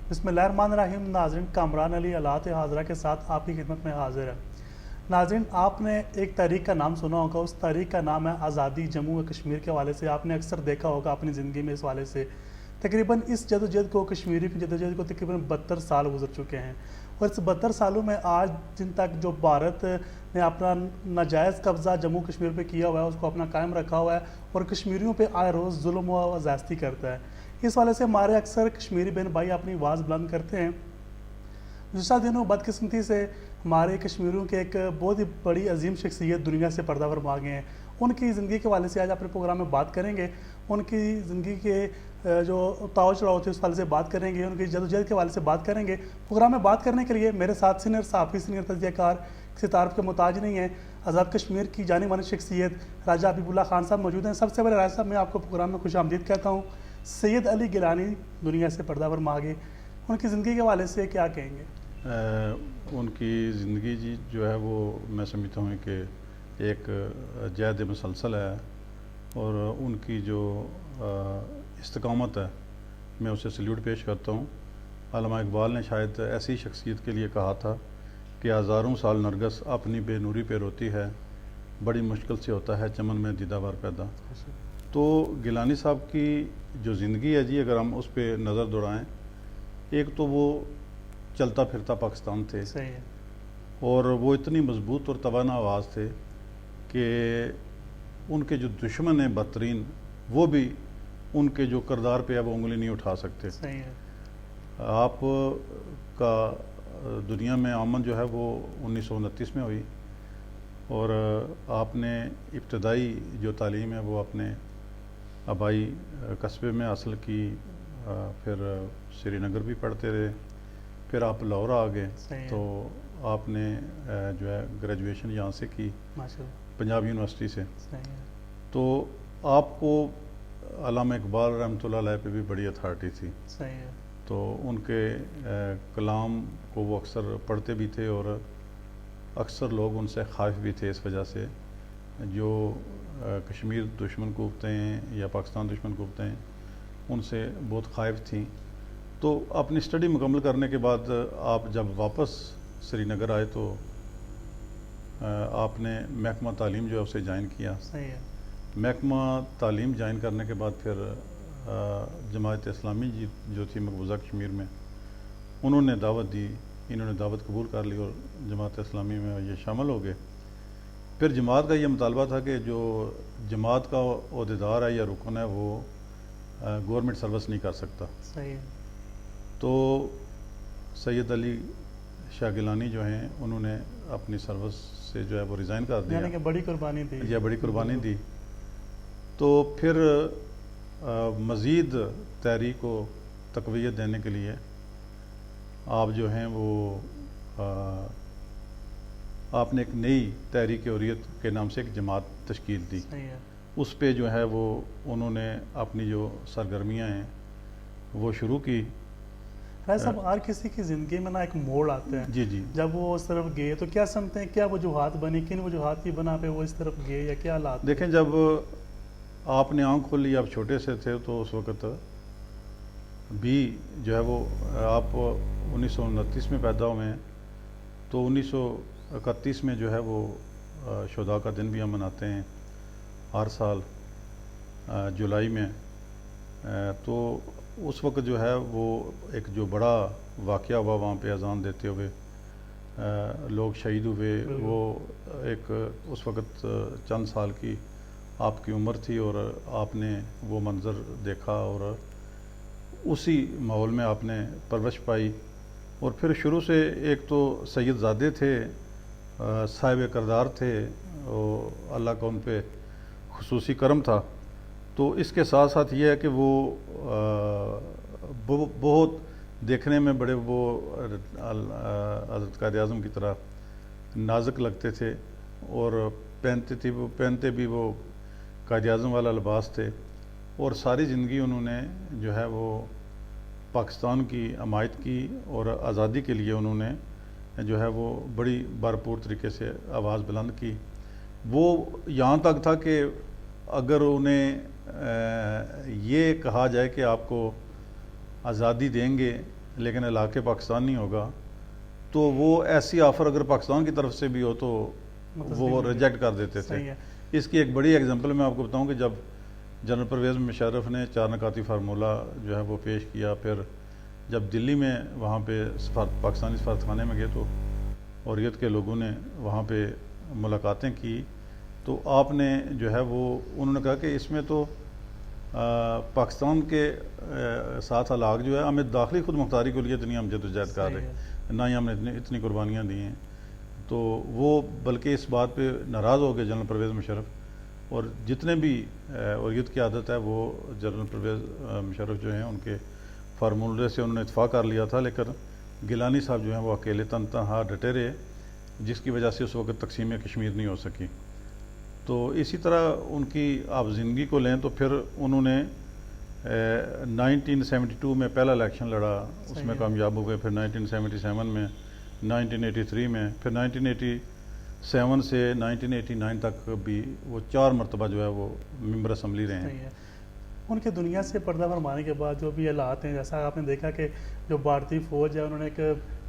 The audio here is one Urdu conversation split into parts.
بسم اللہ الرحمن الرحیم. ناظرین، کامران علی آلات حاضرہ کے ساتھ آپ کی خدمت میں حاضر ہے. ناظرین، آپ نے ایک تحریک کا نام سنا ہوگا. اس تحریک کا نام ہے آزادی جموں و کشمیر کے حوالے سے. آپ نے اکثر دیکھا ہوگا اپنی زندگی میں اس حوالے سے. تقریباً اس جدوجہد کو، کشمیری کی جدوجہد کو تقریباً 72 سال گزر چکے ہیں. اور اس 72 سالوں میں آج دن تک جو بھارت نے اپنا ناجائز قبضہ جموں کشمیر پہ کیا ہوا ہے، اس کو اپنا قائم رکھا ہوا ہے اور کشمیریوں پہ آئے روز ظلم و زیادتی کرتا ہے. اس والے سے ہمارے اکثر کشمیری بہن بھائی اپنی آواز بلند کرتے ہیں. گزشتہ دنوں بدقسمتی سے ہمارے کشمیریوں کے ایک بہت ہی بڑی عظیم شخصیت دنیا سے پردہ فرما گئے ہیں. ان کی زندگی کے حوالے سے آج اپنے پروگرام میں بات کریں گے. ان کی زندگی کے جو اتاؤ چڑھاؤ تھے اس حوالے سے بات کریں گے. ان کی جدوجہد کے حوالے سے بات کریں گے. پروگرام میں بات کرنے کے لیے میرے ساتھ سینئر صحافی، سینئر تجزیہ کار، کسی تعارف کے محتاج نہیں ہیں، آزاد کشمیر کی جانی مانی شخصیت راجہ حبیب اللہ خان صاحب موجود ہیں. سب سے پہلے راجہ صاحب، میں آپ کو پروگرام میں خوش آمدید کہتا ہوں. سید علی گیلانی دنیا سے پردہ فرما گئے. ان کی زندگی کے حوالے سے کیا کہیں گے؟ ان کی زندگی جی جو ہے وہ میں سمجھتا ہوں کہ ایک جہد مسلسل ہے، اور ان کی جو استقامت ہے میں اسے سلیوٹ پیش کرتا ہوں. علامہ اقبال نے شاید ایسی شخصیت کے لیے کہا تھا کہ ہزاروں سال نرگس اپنی بے نوری پہ روتی ہے، بڑی مشکل سے ہوتا ہے چمن میں دیدہ ور پیدا. تو گیلانی صاحب کی جو زندگی ہے جی، اگر ہم اس پہ نظر دوڑائیں، ایک تو وہ چلتا پھرتا پاکستان تھے، صحیح ہے. اور وہ اتنی مضبوط اور توانا آواز تھے کہ ان کے جو دشمن ہیں بدترین، وہ بھی ان کے جو کردار پہ ہے وہ انگلی نہیں اٹھا سکتے. صحیح ہے. آپ کا دنیا میں آمد جو ہے وہ 1929 میں ہوئی، اور آپ نے ابتدائی جو تعلیم ہے وہ اپنے آبائی قصبے میں حاصل کی، پھر سری نگر بھی پڑھتے رہے، پھر آپ لاہور آ گئے. تو آپ نے جو ہے گریجویشن یہاں سے کی، پنجاب یونیورسٹی سے. تو آپ کو علامہ اقبال رحمۃ اللہ علیہ پہ بھی بڑی اتھارٹی تھی. تو ان کے کلام کو وہ اکثر پڑھتے بھی تھے، اور اکثر لوگ ان سے خائف بھی تھے، اس وجہ سے جو کشمیر دشمن کوفتے ہیں یا پاکستان دشمن کوفتے ہیں ان سے بہت خائف تھیں. تو اپنی اسٹڈی مکمل کرنے کے بعد آپ جب واپس سری نگر آئے تو آپ نے محکمہ تعلیم جو ہے اسے جوائن کیا. محکمہ تعلیم جوائن کرنے کے بعد پھر جماعت اسلامی جو تھی مقبوضہ کشمیر میں، انہوں نے دعوت دی، انہوں نے دعوت قبول کر لی اور جماعت اسلامی میں یہ شامل ہو گئے. پھر جماعت کا یہ مطالبہ تھا کہ جو جماعت کا عہدیدار ہے یا رکن ہے وہ گورنمنٹ سروس نہیں کر سکتا. تو سید علی شاہ گیلانی جو ہیں انہوں نے اپنی سروس سے جو ہے وہ ریزائن کر دیا، یعنی کہ بڑی قربانی دی. یا بڑی قربانی دی. تو پھر مزید تحریک کو تقویت دینے کے لیے آپ جو ہیں وہ آپ نے ایک نئی تحریک حریت کے نام سے ایک جماعت تشکیل دی. اس پہ جو ہے وہ انہوں نے اپنی جو سرگرمیاں ہیں وہ شروع کی. صاحب، ہر کسی کی زندگی میں نا ایک موڑ آتا ہے. جی جی. جب وہ اس طرف گئے تو کیا سمجھتے ہیں، کیا وجوہات بنی، کن وجوہات کی بنا پہ وہ اس طرف گئے، یا کیا حالات؟ دیکھیں، جب آپ نے آنکھ کھولی، آپ چھوٹے سے تھے، تو اس وقت بھی جو ہے وہ آپ 1929 میں پیدا ہوئے ہیں، تو 1931 میں جو ہے وہ شہداء کا دن بھی ہم مناتے ہیں ہر سال جولائی میں. تو اس وقت جو ہے وہ ایک جو بڑا واقعہ ہوا وہاں پہ اذان دیتے ہوئے لوگ شہید ہوئے. وہ ایک اس وقت چند سال کی آپ کی عمر تھی، اور آپ نے وہ منظر دیکھا، اور اسی ماحول میں آپ نے پرورش پائی. اور پھر شروع سے ایک تو سید زادے تھے، صاحب کردار تھے، اور اللہ کا ان پہ خصوصی کرم تھا. تو اس کے ساتھ ساتھ یہ ہے کہ وہ بہت دیکھنے میں بڑے وہ حضرت قائد اعظم کی طرح نازک لگتے تھے، اور پہنتے بھی وہ قائد اعظم والا لباس تھے. اور ساری زندگی انہوں نے جو ہے وہ پاکستان کی حمایت کی، اور آزادی کے لیے انہوں نے جو ہے وہ بڑی بھرپور طریقے سے آواز بلند کی. وہ یہاں تک تھا کہ اگر انہیں یہ کہا جائے کہ آپ کو آزادی دیں گے لیکن علاقے پاکستان نہیں ہوگا تو وہ ایسی آفر اگر پاکستان کی طرف سے بھی ہو تو وہ ریجیکٹ کر دیتے تھے. اس کی ایک بڑی ایگزامپل میں آپ کو بتاؤں کہ جب جنرل پرویز مشرف نے 4 نکاتی فارمولہ جو ہے وہ پیش کیا، پھر جب دلی میں وہاں پہ پاکستانی سفارتخانے میں گئے تو اوریت کے لوگوں نے وہاں پہ ملاقاتیں کی، تو آپ نے جو ہے وہ انہوں نے کہا کہ اس میں تو پاکستان کے ساتھ علاق جو ہے ہمیں داخلی خود مختاری کے لیے اتنی ہم جدوجہد کر رہے ہیں، نہ ہی ہم نے اتنی قربانیاں دی ہیں. تو وہ بلکہ اس بات پہ ناراض ہو گئے جنرل پرویز مشرف، اور جتنے بھی اوریت کی عادت ہے وہ جنرل پرویز مشرف جو ہیں ان کے فارمولے سے انہوں نے اتفاق کر لیا تھا، لیکن گیلانی صاحب جو ہیں وہ اکیلے تنہا ڈٹے رہے، جس کی وجہ سے اس وقت تقسیم کشمیر نہیں ہو سکی. تو اسی طرح ان کی آپ زندگی کو لیں تو پھر انہوں نے 1972 میں پہلا الیکشن لڑا، اس میں کامیاب ہوئے، پھر 1977 میں، 1983 میں، پھر 1987 سے 1989 تک بھی وہ 4 مرتبہ جو ہے وہ ممبر اسمبلی رہے ہیں. ان کے دنیا سے پردہ فرمانے کے بعد جو بھی حالات ہیں، جیسا آپ نے دیکھا کہ جو بھارتی فوج ہے انہوں نے ایک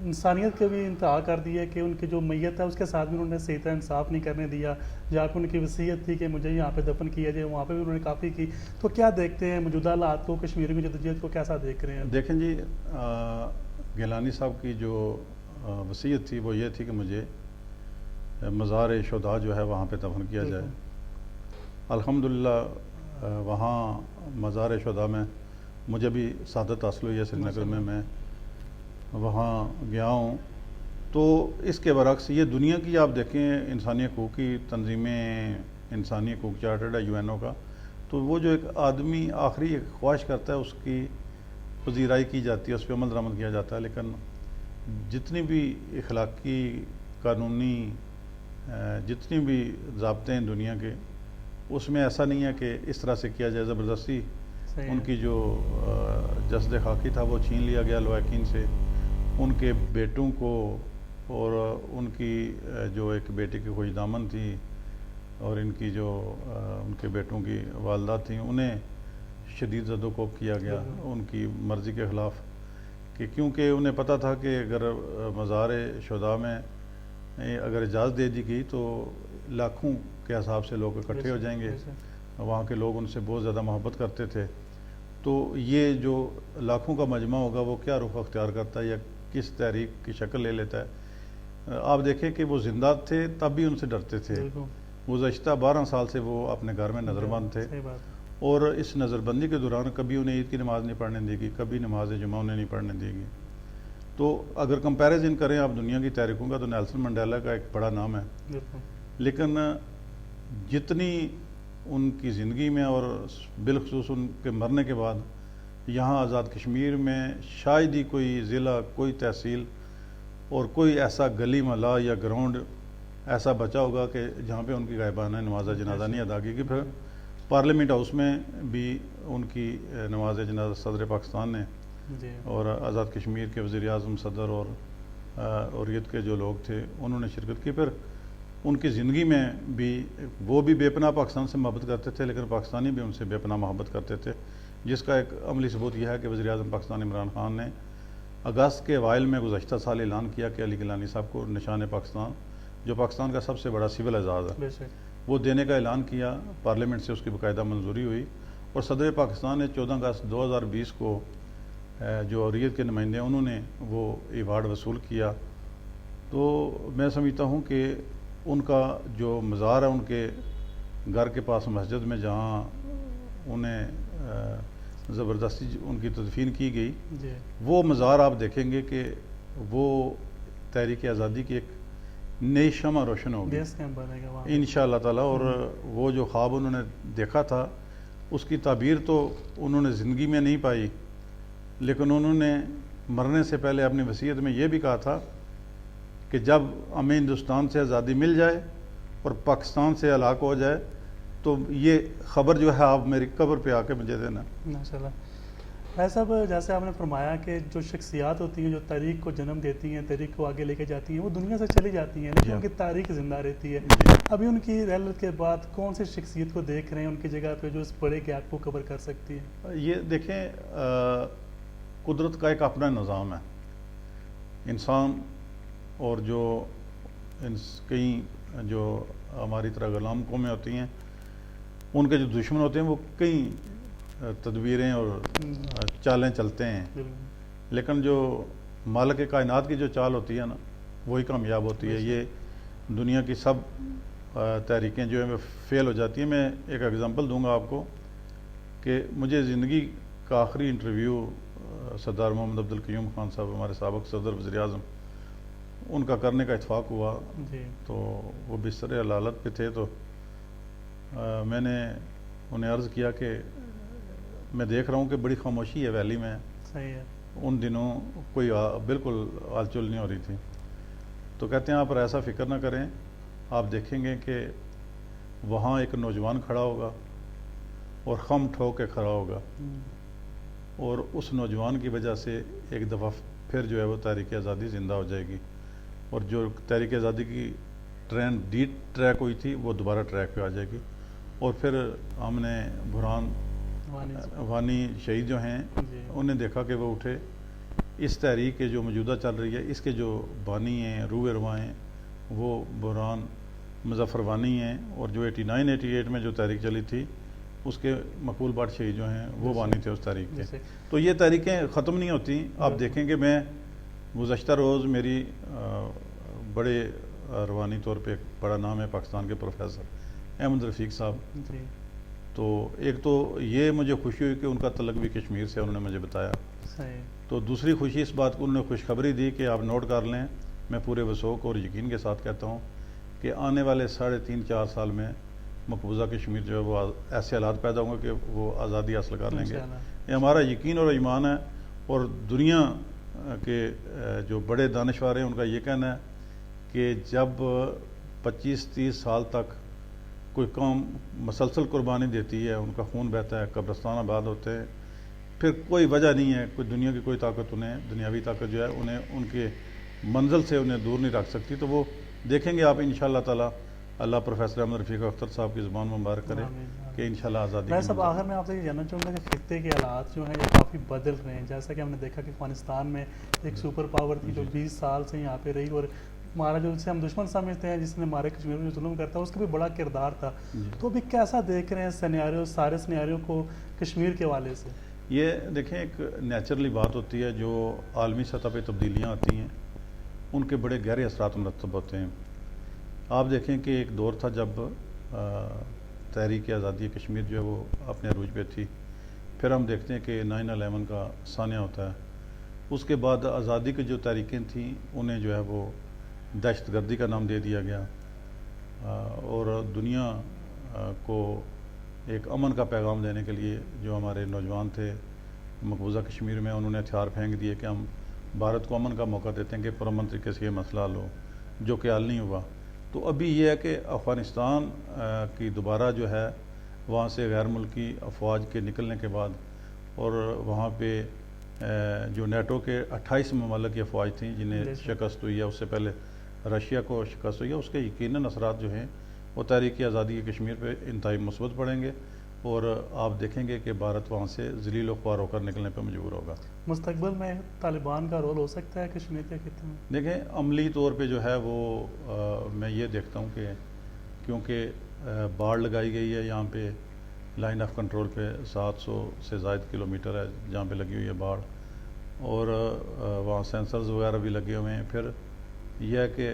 انسانیت کے بھی انتہا کر دی ہے کہ ان کی جو میت ہے اس کے ساتھ بھی انہوں نے صحیح طرح انصاف نہیں کرنے دیا. جہاں پہ ان کی وصیت تھی کہ مجھے یہاں پہ دفن کیا جائے، وہاں پہ بھی انہوں نے کافی کی. تو کیا دیکھتے ہیں موجودہ حالات کو، کشمیر میں جدوجہد کو کیسا دیکھ رہے ہیں؟ دیکھیں جی، گیلانی صاحب کی جو وصیت تھی وہ یہ تھی کہ مجھے مزار شہداء جو ہے وہاں پہ دفن کیا جائے. الحمدللہ وہاں مزار شہداء میں مجھے بھی سعادت حاصل ہوئی ہے سری نگر میں، میں وہاں گیا ہوں. تو اس کے برعکس یہ دنیا کی آپ دیکھیں انسانی حقوق کی تنظیمیں، انسانی حقوق چارٹرڈ ہے UN کا، تو وہ جو ایک آدمی آخری ایک خواہش کرتا ہے اس کی پذیرائی کی جاتی ہے، اس پہ عمل درآمد کیا جاتا ہے. لیکن جتنی بھی اخلاقی قانونی جتنی بھی ضابطے ہیں دنیا کے، اس میں ایسا نہیں ہے کہ اس طرح سے کیا جائے. زبردستی ان کی جو جسد خاکی تھا وہ چھین لیا گیا لواحقین سے. ان کے بیٹوں کو اور ان کی جو ایک بیٹے کی خوش دامن تھی اور ان کی جو ان کے بیٹوں کی والدہ تھیں، انہیں شدید زد و کوب کیا گیا ان کی مرضی کے خلاف، کہ کیونکہ انہیں پتہ تھا کہ اگر مزار شہداء میں اگر اجازت دے دی گئی تو لاکھوں کے حساب سے لوگ اکٹھے ہو جائیں گے. وہاں کے لوگ ان سے بہت زیادہ محبت کرتے تھے. تو یہ جو لاکھوں کا مجمع ہوگا وہ کیا رخ اختیار کرتا ہے یا کس تحریک کی شکل لے لیتا ہے. آپ دیکھیں کہ وہ زندہ تھے تب بھی ان سے ڈرتے تھے. گزشتہ 12 سال سے وہ اپنے گھر میں نظر بند تھے، اور اس نظر بندی کے دوران کبھی انہیں عید کی نماز نہیں پڑھنے دے گی، کبھی نماز جمعہ انہیں نہیں پڑھنے دے گی. تو اگر کمپیریزن کریں آپ دنیا کی تحریکوں کا تو نیلسن منڈیلا کا ایک بڑا نام ہے، لیکن جتنی ان کی زندگی میں اور بالخصوص ان کے مرنے کے بعد یہاں آزاد کشمیر میں شاید ہی کوئی ضلع، کوئی تحصیل اور کوئی ایسا گلی محلہ یا گراؤنڈ ایسا بچا ہوگا کہ جہاں پہ ان کی غائبانہ نماز جنازہ نہیں ادا کی گئی. پھر پارلیمنٹ ہاؤس میں بھی ان کی نماز جنازہ صدر پاکستان نے اور آزاد کشمیر کے وزیر اعظم، صدر اور اوریت کے جو لوگ تھے انہوں نے شرکت کی. پھر ان کی زندگی میں بھی وہ بھی بے پناہ پاکستان سے محبت کرتے تھے، لیکن پاکستانی بھی ان سے بے پناہ محبت کرتے تھے، جس کا ایک عملی ثبوت یہ ہے کہ وزیر اعظم پاکستان عمران خان نے اگست کے اوائل میں گزشتہ سال اعلان کیا کہ علی گیلانی صاحب کو نشان پاکستان، جو پاکستان کا سب سے بڑا سول اعزاز ہے، وہ دینے کا اعلان کیا. پارلیمنٹ سے اس کی باقاعدہ منظوری ہوئی، اور صدر پاکستان نے 14 اگست 2020 کو جو اوریت کے نمائندے ہیں انہوں نے وہ ایوارڈ وصول کیا. تو میں سمجھتا ہوں کہ ان کا جو مزار ہے ان کے گھر کے پاس مسجد میں جہاں انہیں زبردستی ان کی تدفین کی گئی، وہ مزار آپ دیکھیں گے کہ وہ تحریک آزادی کی ایک نئی شمع روشن ہوگی انشاءاللہ تعالیٰ. اور وہ جو خواب انہوں نے دیکھا تھا اس کی تعبیر تو انہوں نے زندگی میں نہیں پائی، لیکن انہوں نے مرنے سے پہلے اپنی وصیت میں یہ بھی کہا تھا کہ جب ہمیں ہندوستان سے آزادی مل جائے اور پاکستان سے ہلاک ہو جائے تو یہ خبر جو ہے آپ میری قبر پہ آ کے مجھے دینا. ماشاءاللہ. بھائی صاحب، جیسے آپ نے فرمایا کہ جو شخصیات ہوتی ہیں جو تاریخ کو جنم دیتی ہیں، تاریخ کو آگے لے کے جاتی ہیں، وہ دنیا سے چلی جاتی ہیں لیکن ان کی تاریخ زندہ رہتی ہے. ابھی ان کی رحلت کے بعد کون سی شخصیت کو دیکھ رہے ہیں ان کی جگہ پہ جو اس بڑے گیپ کو کور کر سکتی ہے؟ یہ دیکھیں قدرت کا ایک اپنا نظام ہے. انسان اور جو کئی جو ہماری طرح غلام قومیں ہوتی ہیں ان کے جو دشمن ہوتے ہیں وہ کئی تدبیریں اور چالیں چلتے ہیں, لیکن جو مالک کائنات کی جو چال ہوتی ہے نا وہی کامیاب ہوتی ہے. یہ دنیا کی سب تحریکیں جو ہیں وہ فیل ہو جاتی ہیں. میں ایک ایگزامپل دوں گا آپ کو کہ مجھے زندگی کا آخری انٹرویو سردار محمد عبدالقیوم خان صاحب, ہمارے سابق صدر وزیر اعظم, ان کا کرنے کا اتفاق ہوا. تو وہ بستر حلالت پہ تھے, تو میں نے انہیں عرض کیا کہ میں دیکھ رہا ہوں کہ بڑی خاموشی ہے ویلی میں. صحیح ہے. ان دنوں کوئی بالکل ہل چل نہیں ہو رہی تھی. تو کہتے ہیں آپ ایسا فکر نہ کریں, آپ دیکھیں گے کہ وہاں ایک نوجوان کھڑا ہوگا اور خم ٹھوک کے کھڑا ہوگا, اور اس نوجوان کی وجہ سے ایک دفعہ پھر جو ہے وہ تحریک آزادی زندہ ہو جائے گی, اور جو تحریک آزادی کی ٹرین ڈی ٹریک ہوئی تھی وہ دوبارہ ٹریک پہ آ جائے گی. اور پھر ہم نے برہان وانی شہید جو ہیں انہیں دیکھا کہ وہ اٹھے. اس تحریک کے جو موجودہ چل رہی ہے اس کے جو بانی ہیں, روح رواں ہیں, وہ برہان مظفر وانی ہیں, اور جو 89-88 میں جو تحریک چلی تھی اس کے مقبول بٹ شہید جو ہیں وہ بانی تھے اس تحریک کے. تو یہ تحریکیں ختم نہیں ہوتی. آپ دیکھیں کہ میں گزشتہ روز میری بڑے روحانی طور پہ ایک بڑا نام ہے پاکستان کے پروفیسر احمد رفیق صاحب, تو ایک تو یہ مجھے خوشی ہوئی کہ ان کا تعلق بھی کشمیر سے, انہوں نے مجھے بتایا. تو دوسری خوشی اس بات کو انہوں نے خوشخبری دی کہ آپ نوٹ کر لیں, میں پورے وثوق اور یقین کے ساتھ کہتا ہوں کہ آنے والے 3.5-4 سال میں مقبوضہ کشمیر جو ہے وہ ایسے حالات پیدا ہوں گے کہ وہ آزادی حاصل کر لیں گے. یہ ہمارا یقین اور ایمان ہے, اور دنیا کے جو بڑے دانشور ہیں ان کا یہ کہنا ہے کہ جب 25-30 سال تک کوئی قوم مسلسل قربانی دیتی ہے, ان کا خون بہتا ہے, قبرستان آباد ہوتے ہیں, پھر کوئی وجہ نہیں ہے, کوئی دنیا کی کوئی طاقت انہیں, دنیاوی طاقت جو ہے انہیں ان کے منزل سے انہیں دور نہیں رکھ سکتی. تو وہ دیکھیں گے آپ انشاءاللہ تعالی, اللہ پروفیسر احمد رفیق اختر صاحب کی زبان مبارک کرے کہ انشاءاللہ آزادی. میں سب آخر میں آپ سے یہ جاننا چاہوں گا کہ خطے کے حالات جو ہیں یہ کافی بدل رہے ہیں. جیسا کہ ہم نے دیکھا کہ افغانستان میں ایک سپر پاور تھی جو 20 سال سے یہاں پہ رہی, اور ہمارا جو اسے ہم دشمن سمجھتے ہیں جس نے ہمارے کشمیر میں جو ظلم کرتا ہے اس کا بھی بڑا کردار تھا. تو ابھی کیسا دیکھ رہے ہیں سینیریو, سارے سینیریو کو کشمیر کے حوالے سے؟ یہ دیکھیں ایک نیچرلی بات ہوتی ہے, جو عالمی سطح پہ تبدیلیاں آتی ہیں ان کے بڑے گہرے اثرات مرتب ہوتے ہیں. آپ دیکھیں کہ ایک دور تھا جب تحریک آزادی کشمیر جو ہے وہ اپنے عروج پہ تھی, پھر ہم دیکھتے ہیں کہ 9/11 کا سانحہ ہوتا ہے, اس کے بعد آزادی کی جو تحریکیں تھیں انہیں جو ہے وہ دہشت گردی کا نام دے دیا گیا, اور دنیا کو ایک امن کا پیغام دینے کے لیے جو ہمارے نوجوان تھے مقبوضہ کشمیر میں, انہوں نے ہتھیار پھینک دیے کہ ہم بھارت کو امن کا موقع دیتے ہیں کہ پرامن طریقے سے یہ مسئلہ حل ہو, جو کہ حل نہیں ہوا. تو ابھی یہ ہے کہ افغانستان کی دوبارہ جو ہے وہاں سے غیر ملکی افواج کے نکلنے کے بعد, اور وہاں پہ جو نیٹو کے 28 ممالک کی افواج تھیں جنہیں شکست ہوئی ہے, اس سے پہلے رشیا کو شکست ہوئی ہے, اس کے یقیناً اثرات جو ہیں وہ تحریک آزادی کے کشمیر پہ انتہائی مثبت پڑیں گے, اور آپ دیکھیں گے کہ بھارت وہاں سے ذلیل و خوار ہو کر نکلنے پہ مجبور ہوگا. مستقبل میں طالبان کا رول ہو سکتا ہے کشمیر کے خطے میں؟ دیکھیں عملی طور پہ جو ہے وہ میں یہ دیکھتا ہوں کہ کیونکہ باڑ لگائی گئی ہے یہاں پہ لائن آف کنٹرول پہ 700 سے زائد کلومیٹر ہے جہاں پہ لگی ہوئی ہے باڑ, اور وہاں سینسرز وغیرہ بھی لگے ہوئے ہیں. پھر یہ ہے کہ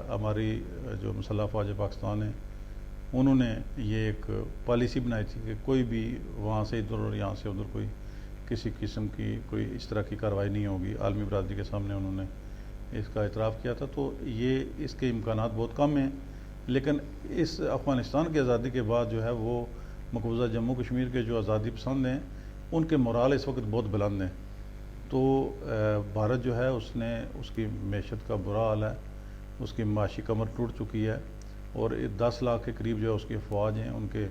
ہماری جو مسلح افواج پاکستان ہیں انہوں نے یہ ایک پالیسی بنائی تھی کہ کوئی بھی وہاں سے ادھر اور یہاں سے ادھر کوئی کسی قسم کی کوئی اس طرح کی کارروائی نہیں ہوگی. عالمی برادری کے سامنے انہوں نے اس کا اعتراف کیا تھا. تو یہ اس کے امکانات بہت کم ہیں, لیکن اس افغانستان کی آزادی کے بعد جو ہے وہ مقبوضہ جموں کشمیر کے جو آزادی پسند ہیں ان کے مورال اس وقت بہت بلند ہیں. تو بھارت جو ہے اس کی معیشت کا برا حال ہے, اس کی معاشی کمر ٹوٹ چکی ہے, اور 10 لاکھ کے قریب جو ہے اس کی افواج ہیں, ان کے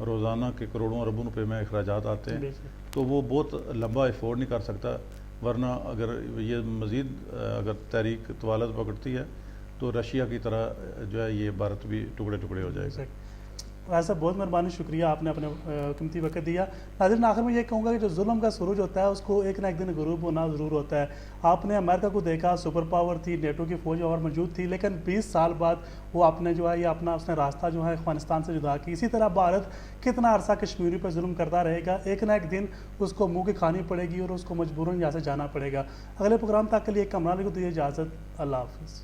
روزانہ کے کروڑوں اربوں روپے میں اخراجات آتے ہیں. تو وہ بہت لمبا افورڈ نہیں کر سکتا, ورنہ اگر یہ مزید اگر تحریک طوالت پکڑتی ہے تو رشیا کی طرح جو ہے یہ بھارت بھی ٹکڑے ٹکڑے ہو جائے گا. ویسے بہت مہربانی، شکریہ، آپ نے اپنے قیمتی وقت دیا۔ ناظرین آخر میں یہ کہوں گا کہ جو ظلم کا سروج ہوتا ہے اس کو ایک نہ ایک دن غروب ہونا ضرور ہوتا ہے۔ آپ نے امریکہ کو دیکھا، سپر پاور تھی، نیٹو کی فوج اور موجود تھی، لیکن 20 سال بعد وہ اپنے جو ہے یہ اپنا اس نے راستہ جو ہے افغانستان سے جدا کی۔ اسی طرح بھارت کتنا عرصہ کشمیری پر ظلم کرتا رہے گا، ایک نہ ایک دن اس کو منہ کی کھانی پڑے گی اور اس کو مجبوراً یہاں سے جانا پڑے گا۔ اگلے پروگرام تک کے لیے کمران علی کو دیجیے اجازت، اللہ حافظ۔